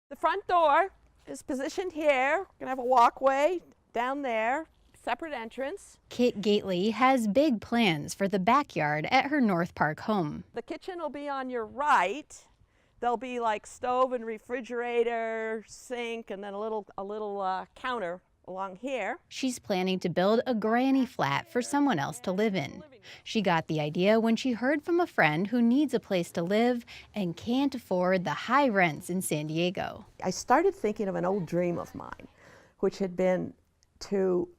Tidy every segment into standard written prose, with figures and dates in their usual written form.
The front door is positioned here. We're gonna have a walkway down there, separate entrance. Kit Gately has big plans for the backyard at her North Park home. The kitchen will be on your right. There'll be like stove and refrigerator, sink, and then a little counter along here. She's planning to build a granny flat for someone else to live in. She got the idea when she heard from a friend who needs a place to live and can't afford the high rents in San Diego. I started thinking of an old dream of mine, which had been to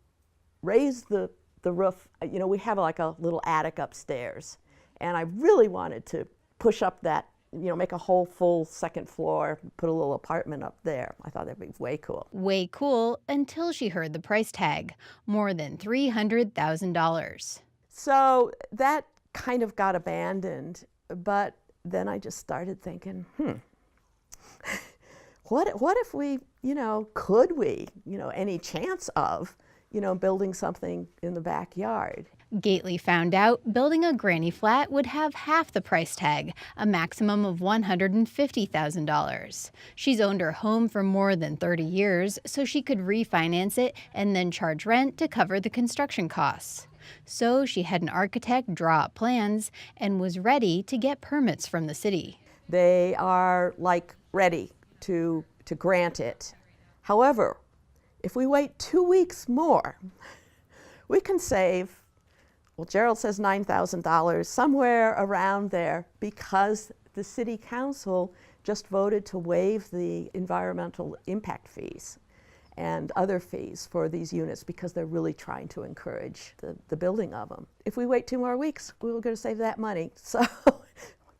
raise the roof. You know, we have like a little attic upstairs, and I really wanted to push up that, you know, make a whole full second floor, put a little apartment up there. I thought that'd be way cool. Way cool until she heard the price tag, more than $300,000. So that kind of got abandoned, but then I just started thinking, what if we, could we, any chance of, building something in the backyard? Gately found out building a granny flat would have half the price tag, a maximum of $150,000. She's owned her home for more than 30 years, so she could refinance it and then charge rent to cover the construction costs. So she had an architect draw up plans and was ready to get permits from the city. They are ready to grant it. However, if we wait 2 weeks more, we can save, well, Gerald says $9,000, somewhere around there, because the city council just voted to waive the environmental impact fees and other fees for these units because they're really trying to encourage the building of them. If we wait 2 more weeks, we were going to save that money. So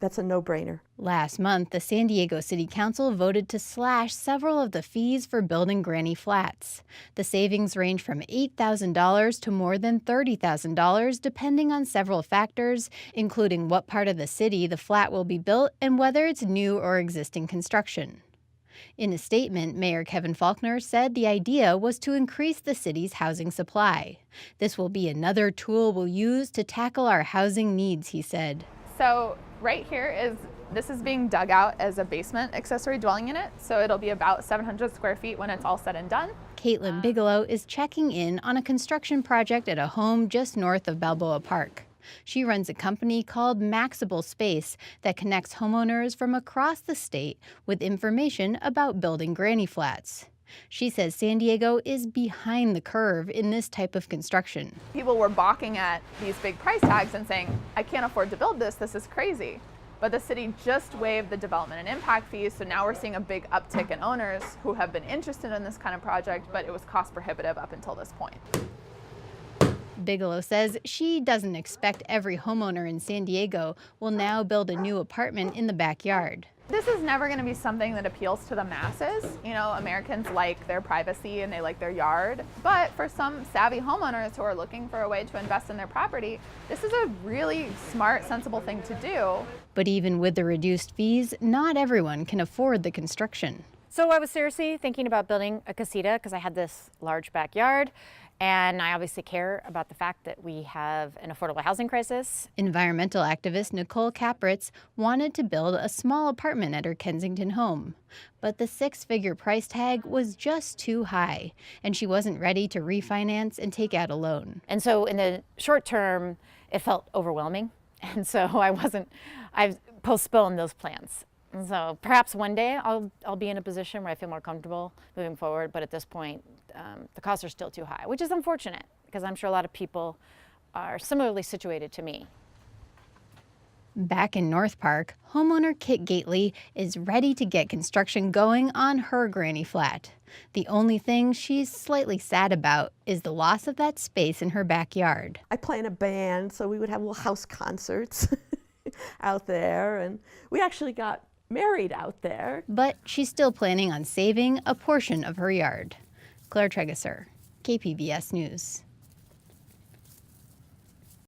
that's a no-brainer. Last month, the San Diego City Council voted to slash several of the fees for building granny flats. The savings range from $8,000 to more than $30,000, depending on several factors, including what part of the city the flat will be built and whether it's new or existing construction. In a statement, Mayor Kevin Faulconer said the idea was to increase the city's housing supply. This will be another tool we'll use to tackle our housing needs, he said. So right here this is being dug out as a basement accessory dwelling unit, so it'll be about 700 square feet when it's all said and done. Caitlin Bigelow is checking in on a construction project at a home just north of Balboa Park. She runs a company called Maxable Space that connects homeowners from across the state with information about building granny flats. She says San Diego is behind the curve in this type of construction. People were balking at these big price tags and saying, I can't afford to build this, this is crazy. But the city just waived the development and impact fees, so now we're seeing a big uptick in owners who have been interested in this kind of project, but it was cost prohibitive up until this point. Bigelow says she doesn't expect every homeowner in San Diego will now build a new apartment in the backyard. This is never going to be something that appeals to the masses. You know, Americans like their privacy and they like their yard. But for some savvy homeowners who are looking for a way to invest in their property, this is a really smart, sensible thing to do. But even with the reduced fees, not everyone can afford the construction. So I was seriously thinking about building a casita because I had this large backyard. And I obviously care about the fact that we have an affordable housing crisis. Environmental activist Nicole Capritz wanted to build a small apartment at her Kensington home. But the 6-figure price tag was just too high, and she wasn't ready to refinance and take out a loan. And so in the short term, it felt overwhelming. And so I've postponed those plans. And so perhaps one day I'll be in a position where I feel more comfortable moving forward, but at this point, the costs are still too high, which is unfortunate because I'm sure a lot of people are similarly situated to me. Back in North Park, homeowner Kit Gately is ready to get construction going on her granny flat. The only thing she's slightly sad about is the loss of that space in her backyard. I play in a band, so we would have little house concerts out there, and we actually got married out there. But she's still planning on saving a portion of her yard. Claire Tregesser, KPBS News.